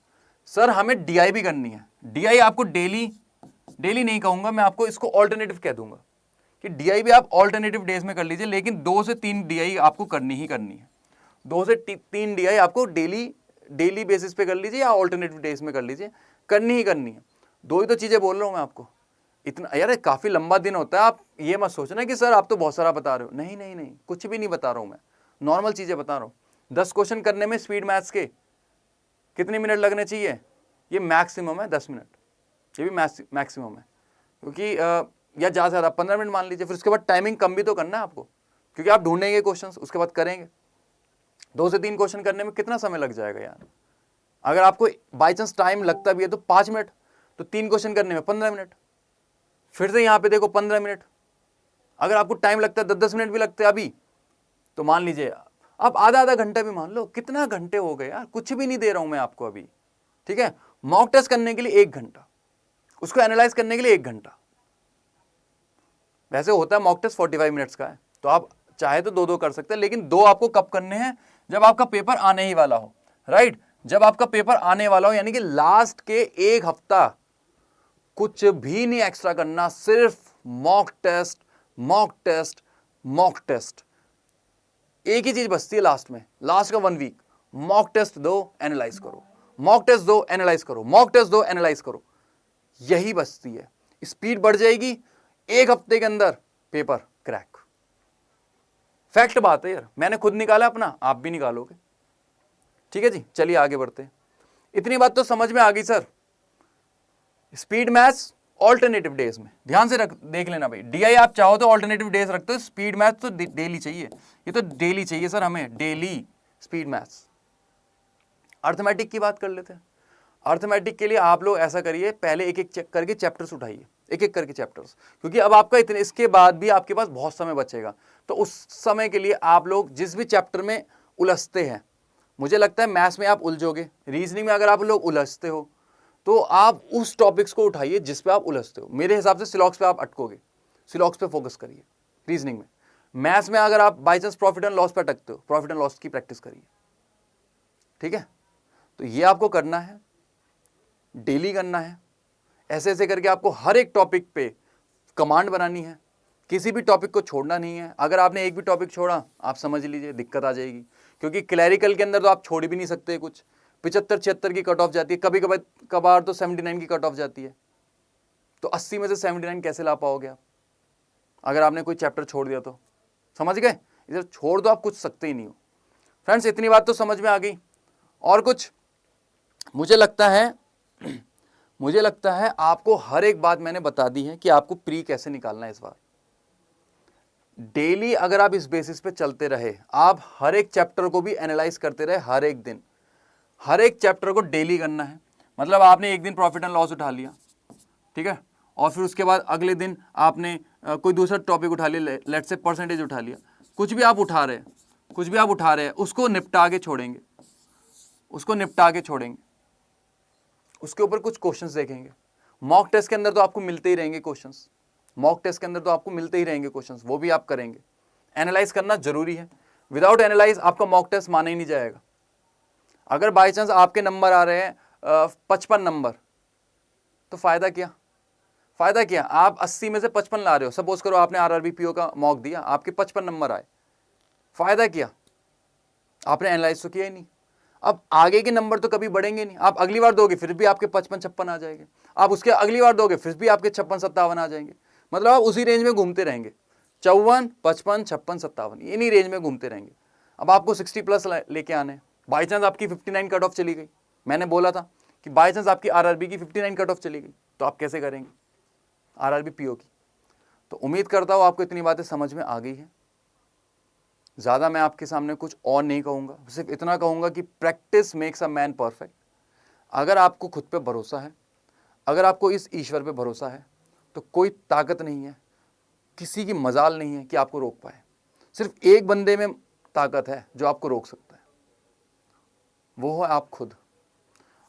सर हमें डीआई भी करनी है, डीआई आपको डेली नहीं कहूंगा मैं, आपको इसको ऑल्टरनेटिव कह दूंगा कि डीआई भी आप ऑल्टरनेटिव डेज में कर लीजिए, लेकिन 2 से 3 डीआई आपको करनी ही करनी है। 2 से 3 डीआई आपको डेली बेसिस पे कर लीजिए या ऑल्टरनेटिव डेज में कर लीजिए, करनी ही करनी है। 2 ही तो चीज़ें बोल रहा हूँ मैं आपको। इतना यार काफ़ी लंबा दिन होता है, आप ये मत सोचना कि सर आप तो बहुत सारा बता रहे हो। नहीं नहीं नहीं, कुछ भी नहीं बता रहा हूँ मैं, नॉर्मल चीज़ें बता रहा हूँ। 10 क्वेश्चन करने में स्पीड मैथ्स के कितने मिनट लगने चाहिए? ये मैक्सिमम है 10 मिनट, ये भी मैक्सिमम है, क्योंकि या ज़्यादा से ज़्यादा 15 मिनट मान लीजिए। फिर उसके बाद टाइमिंग कम भी तो करना है आपको, क्योंकि आप ढूंढेंगे क्वेश्चंस, उसके बाद करेंगे। 2 से 3 क्वेश्चन करने में कितना समय लग जाएगा यार? अगर आपको बाई चांस टाइम लगता भी है तो 5 मिनट, तो 3 क्वेश्चन करने में 15 मिनट। फिर से यहाँ पे देखो 15 मिनट। अगर आपको टाइम लगता है 10-10 मिनट भी लगते हैं अभी, तो मान लीजिए आप आधा घंटा भी मान लो। कितना घंटे हो गए यार? कुछ भी नहीं दे रहा हूं मैं आपको अभी, ठीक है। मॉक टेस्ट करने के लिए 1 घंटा, उसको एनालाइज करने के लिए 1 घंटा। वैसे होता है मॉक टेस्ट 45 मिनट्स का है, तो आप चाहे तो 2-2 कर सकते हैं, लेकिन 2 आपको कब करने हैं? जब आपका पेपर आने ही वाला हो, राइट। जब आपका पेपर आने वाला हो, यानी कि लास्ट के 1 हफ्ता कुछ भी नहीं एक्स्ट्रा करना, सिर्फ mock test, mock test, mock test. एक ही चीज बचती है लास्ट में, लास्ट का 1 वीक। मॉक टेस्ट दो, एनालाइज करो, मॉक टेस्ट दो, एनालाइज करो, मॉक टेस्ट दो, एनालाइज करो, यही बचती है। स्पीड बढ़ जाएगी, 1 हफ्ते के अंदर पेपर क्रैक। फैक्ट बात है यार, मैंने खुद निकाला अपना, आप भी निकालोगे, ठीक है जी। चलिए आगे बढ़ते हैं। इतनी बात तो समझ में आ गई sir. Speed maths alternative days में ध्यान से देख लेना भाई। डीआई आप चाहो तो ऑल्टरनेटिव डेज रखते हो, स्पीड मैथ्स तो डेली चाहिए। ये तो डेली चाहिए सर हमें, डेली स्पीड मैथ्स। अर्थमेटिक की बात कर लेते हैं। अर्थमेटिक के लिए आप लोग ऐसा करिए, पहले एक एक करके चैप्टर्स उठाइए, एक एक करके चैप्टर्स, क्योंकि अब आपका इतने, इसके बाद भी आपके पास बहुत समय बचेगा। तो उस समय के लिए आप लोग जिस भी चैप्टर में उलझते हैं, मुझे लगता है मैथ्स में आप उलझोगे, रीजनिंग में अगर आप लोग उलझते हो, तो आप उस टॉपिक्स को उठाइए जिस पे आप उलझते हो। मेरे हिसाब से सिलॉक्स पे आप अटकोगे, सिलॉक्स पे फोकस करिए रीजनिंग में। मैथ्स में अगर आप by chance profit and loss पे अटकते हो, प्रॉफिट एंड लॉस की प्रैक्टिस करिए, ठीक है। तो ये आपको करना है, डेली करना है। ऐसे ऐसे करके आपको हर एक टॉपिक पे कमांड बनानी है, किसी भी टॉपिक को छोड़ना नहीं है। अगर आपने एक भी टॉपिक छोड़ा, आप समझ लीजिए दिक्कत आ जाएगी, क्योंकि क्लैरिकल के अंदर तो आप छोड़ भी नहीं सकते कुछ। 75-76 की कट ऑफ जाती है, कभी कभार तो 79 की कट ऑफ जाती है। तो 80 में से 79 कैसे ला पाओगे आप, अगर आपने कोई चैप्टर छोड़ दिया तो? समझ गए? इधर छोड़ दो, आप कुछ सकते ही नहीं हो। फ्रेंड्स इतनी बात तो समझ में आ गई। और कुछ? मुझे लगता है आपको हर एक बात मैंने बता दी है कि आपको प्री कैसे निकालना है इस बार। डेली अगर आप इस बेसिस पे चलते रहे, आप हर एक चैप्टर को भी एनालाइज करते रहे, हर एक दिन, हर एक चैप्टर को डेली करना है। मतलब आपने एक दिन प्रॉफिट एंड लॉस उठा लिया, ठीक है, और फिर उसके बाद अगले दिन आपने कोई दूसरा टॉपिक उठा लिया, लेट्स से परसेंटेज उठा लिया, कुछ भी आप उठा रहे हैं, उसको निपटा के छोड़ेंगे, उसके ऊपर कुछ क्वेश्चंस देखेंगे। मॉक टेस्ट के अंदर तो आपको मिलते ही रहेंगे क्वेश्चंस, वो भी आप करेंगे। एनालाइज करना जरूरी है, विदाउट एनालाइज आपका मॉक टेस्ट माना ही नहीं जाएगा। अगर बाई चांस आपके नंबर आ रहे हैं 55 नंबर, तो फायदा क्या? आप 80 में से 55 ला रहे हो, सपोज करो आपने आरआरबी पीओ का मॉक दिया, आपके 55 नंबर आए, फायदा क्या? आपने एनालाइज तो किया ही नहीं। अब आगे के नंबर तो कभी बढ़ेंगे नहीं, आप अगली बार दोगे फिर भी आपके 55-56 आ जाएंगे, आप उसके अगली बार दोगे फिर भी आपके 56-57 आ जाएंगे, मतलब आप उसी रेंज में घूमते रहेंगे, 54, 55, 56, 57 इन्हीं रेंज में घूमते रहेंगे। अब आपको 60+ लेके आने, बाई चांस आपकी 59 कट ऑफ चली गई, मैंने बोला था कि बाई चांस आपकी आरआरबी की 59 कट ऑफ चली गई, तो आप कैसे करेंगे आरआरबी पीओ की? तो उम्मीद करता हूँ आपको इतनी बातें समझ में आ गई है। ज़्यादा मैं आपके सामने कुछ और नहीं कहूँगा, सिर्फ इतना कहूँगा कि practice makes a man perfect. अगर आपको खुद पे भरोसा है, अगर आपको इस ईश्वर पे भरोसा है, तो कोई ताकत नहीं है, किसी की मजाल नहीं है कि आपको रोक पाए। सिर्फ एक बंदे में ताकत है जो आपको रोक सकता है, वो है आप खुद।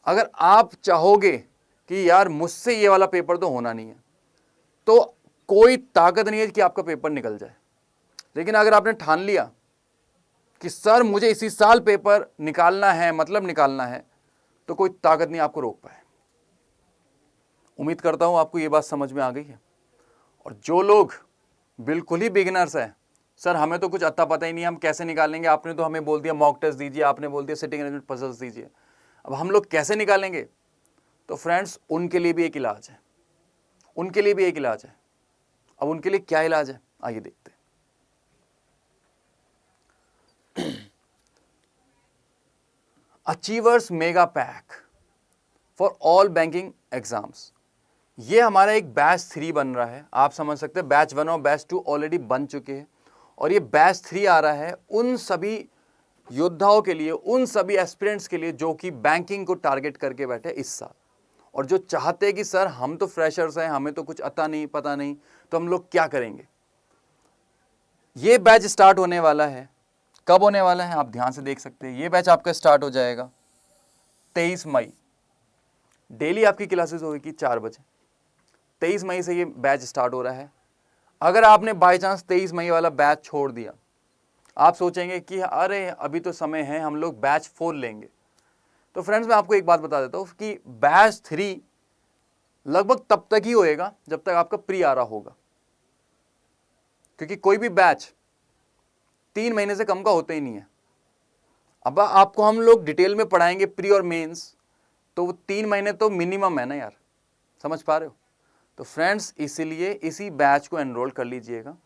अगर आप चाहोगे कि यार मुझसे ये वाला पेपर तो होना नहीं है, तो कोई ताकत नहीं है कि आपका पेपर निकल जाए। लेकिन अगर आपने ठान लिया कि सर मुझे इसी साल पेपर निकालना है, मतलब निकालना है, तो कोई ताकत नहीं आपको रोक पाए। उम्मीद करता हूं आपको ये बात समझ में आ गई है। और जो लोग बिल्कुल ही बिगिनर्स हैं, सर हमें तो कुछ अता पता ही नहीं, हम कैसे निकालेंगे, आपने तो हमें बोल दिया मॉक टेस्ट दीजिए, आपने बोल दिया सिटिंग अरेंजमेंट पजल्स दीजिए, अब हम लोग कैसे निकालेंगे? तो फ्रेंड्स उनके लिए भी एक इलाज है, अब उनके लिए क्या इलाज है, आइए देखते हैं। Achievers mega pack for all banking exams, ये हमारा एक बैच 3 बन रहा है। आप समझ सकते हैं बैच 1 और बैच 2 ऑलरेडी बन चुके हैं, और ये बैच 3 आ रहा है उन सभी योद्धाओं के लिए, उन सभी एस्पिरेंट्स के लिए जो कि बैंकिंग को टारगेट करके बैठे इस साल, और जो चाहते हैं कि सर हम तो फ्रेशर्स हैं, हमें तो कुछ अता नहीं पता नहीं, तो हम लोग क्या करेंगे। ये बैच स्टार्ट होने वाला है, कब होने वाला है आप ध्यान से देख सकते हैं। ये बैच आपका स्टार्ट हो जाएगा 23 मई, डेली आपकी क्लासेस होगी 4 बजे। 23 मई से ये बैच स्टार्ट हो रहा है। अगर आपने बाय चांस 23 मई वाला बैच छोड़ दिया, आप सोचेंगे कि अरे अभी तो समय है, हम लोग बैच 4 लेंगे। तो फ्रेंड्स मैं आपको एक बात बता देता हूँ कि बैच 3 लगभग तब तक ही होएगा जब तक आपका प्री आ रहा होगा, क्योंकि कोई भी बैच 3 महीने से कम का होता ही नहीं है। अब आपको हम लोग डिटेल में पढ़ाएंगे प्री और मेंस, तो वो 3 महीने तो मिनिमम है ना यार, समझ पा रहे हो? तो फ्रेंड्स इसीलिए इसी बैच को एनरोल कर लीजिएगा,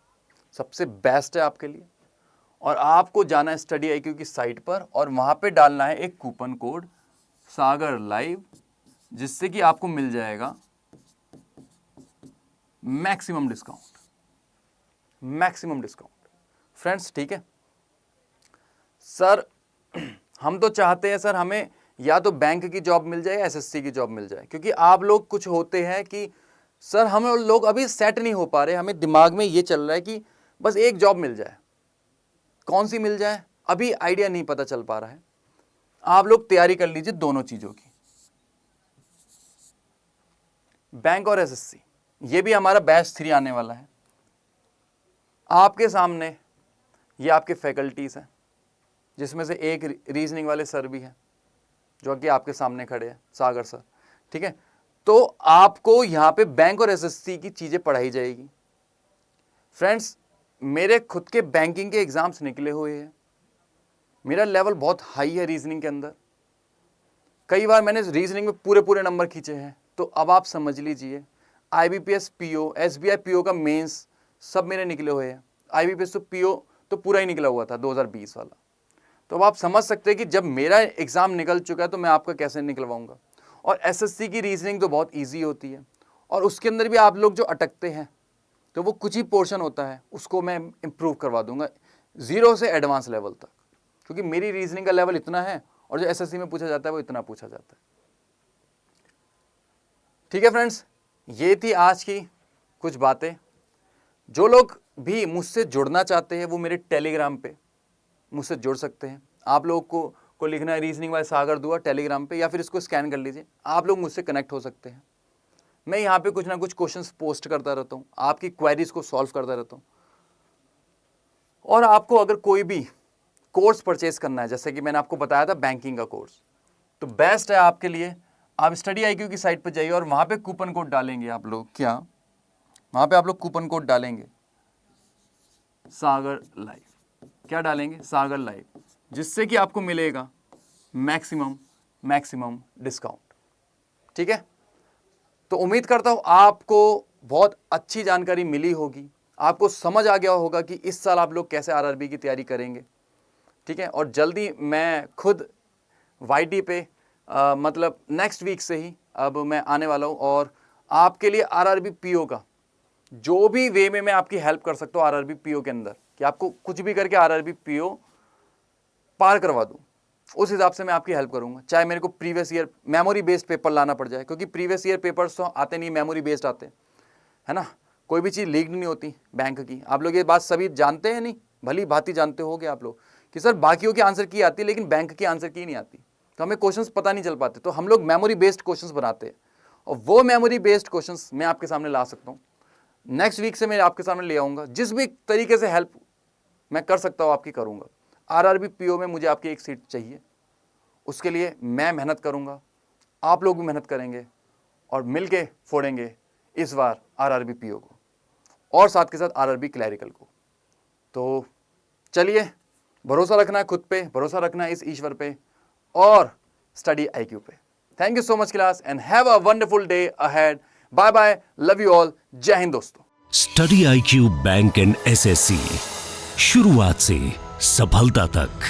सबसे बेस्ट है आपके लिए। और आपको जाना है स्टडी IQ की साइट पर, और वहाँ पे डालना है एक कूपन कोड सागर लाइव, जिससे कि आपको मिल जाएगा मैक्सिमम डिस्काउंट। फ्रेंड्स ठीक है सर, हम तो चाहते हैं सर हमें या तो बैंक की जॉब मिल जाए, SSC की जॉब मिल जाए, क्योंकि आप लोग कुछ होते हैं कि सर हम लोग अभी सेट नहीं हो पा रहे, हमें दिमाग में ये चल रहा है कि बस एक जॉब मिल जाए, कौन सी मिल जाए अभी आइडिया नहीं पता चल पा रहा है। आप लोग तैयारी कर लीजिए दोनों चीजों की, बैंक और SSC। ये भी हमारा बैच 3 आने वाला है। आपके सामने ये आपके फैकल्टीज हैं, जिसमें से एक रीजनिंग वाले सर भी हैं जो कि आपके सामने खड़े हैं, सागर सर, ठीक है। तो आपको यहाँ पे बैंक और SSC की चीजें पढ़ाई जाएगी। फ्रेंड्स मेरे खुद के बैंकिंग के एग्जाम्स निकले हुए हैं, मेरा लेवल बहुत हाई है रीजनिंग के अंदर, कई बार मैंने रीजनिंग में पूरे नंबर खींचे हैं। तो अब आप समझ लीजिए IBPS PO SBI PO का मेंस सब मेरे निकले हुए हैं। IBPS तो PO तो पूरा ही निकला हुआ था 2020 वाला। तो अब आप समझ सकते हैं कि जब मेरा एग्जाम निकल चुका है तो मैं आपका कैसे निकलवाऊंगा। और SSC की रीजनिंग तो बहुत ईजी होती है, और उसके अंदर भी आप लोग जो अटकते हैं तो वो कुछ ही पोर्शन होता है, उसको मैं इम्प्रूव करवा दूंगा 0 से एडवांस लेवल तक, क्योंकि मेरी रीजनिंग का लेवल इतना है और जो SSC में पूछा जाता है वो इतना पूछा जाता है। ठीक है फ्रेंड्स, ये थी आज की कुछ बातें। जो लोग भी मुझसे जुड़ना चाहते हैं वो मेरे टेलीग्राम पे मुझसे जुड़ सकते हैं। आप लोग को लिखना है रीजनिंग बाय सागर दुआ टेलीग्राम पे, या फिर इसको स्कैन कर लीजिए। आप लोग मुझसे कनेक्ट हो सकते हैं। मैं यहाँ पे कुछ ना कुछ क्वेश्चंस पोस्ट करता रहता हूँ, आपकी क्वेरीज को सॉल्व करता रहता हूँ। और आपको अगर कोई भी कोर्स परचेज करना है, जैसे कि मैंने आपको बताया था बैंकिंग का कोर्स, तो बेस्ट है आपके लिए आप स्टडी IQ की साइट पर जाइए और वहाँ पे कूपन कोड डालेंगे आप लोग। क्या वहाँ पे आप लोग कूपन कोड डालेंगे सागर लाइव। क्या डालेंगे? सागर लाइव, जिससे कि आपको मिलेगा मैक्सिमम डिस्काउंट। ठीक है, तो उम्मीद करता हूँ आपको बहुत अच्छी जानकारी मिली होगी, आपको समझ आ गया होगा कि इस साल आप लोग कैसे RRB की तैयारी करेंगे। ठीक है, और जल्दी मैं खुद YT पे मतलब नेक्स्ट वीक से ही अब मैं आने वाला हूँ और आपके लिए RRB PO का जो भी वे में मैं आपकी हेल्प कर सकता हूँ RRB PO के अंदर, कि आपको कुछ भी करके RRB PO पार करवा दूँ, उस हिसाब से मैं आपकी हेल्प करूंगा। चाहे मेरे को previous year memory based paper लाना पड़ जाए, क्योंकि प्रीवियस ईयर पेपर्स तो आते नहीं, मेमोरी बेस्ड आते हैं, है ना। कोई भी चीज़ लीक नहीं होती बैंक की। आप लोग ये बात सभी जानते हैं, नहीं भली भांति जानते होगे आप लोग कि सर बाकियों की आंसर की आती है लेकिन बैंक की आंसर की नहीं आती, तो हमें क्वेश्चंस पता नहीं चल पाते। तो हम लोग मेमोरी बेस्ड क्वेश्चंस बनाते हैं और वो मेमोरी बेस्ड क्वेश्चंस मैं आपके सामने ला सकता हूँ। नेक्स्ट वीक से मैं आपके सामने ले आऊँगा। जिस भी तरीके से हेल्प मैं कर सकता हूँ आपकी करूँगा। RRB PO में मुझे आपकी एक सीट चाहिए, उसके लिए मैं मेहनत करूँगा, आप लोग भी मेहनत करेंगे और मिलके फोड़ेंगे इस बार RRB PO को और साथ के साथ RRB क्लैरिकल को। तो चलिए, भरोसा रखना है खुद पे, भरोसा रखना है इस ईश्वर पे और स्टडी IQ पे। Thank you so much class and have a wonderful day ahead. Bye bye, love you all, जय हिंद दोस्तों। Study IQ bank and SSC, शुरुआत से सफलता तक।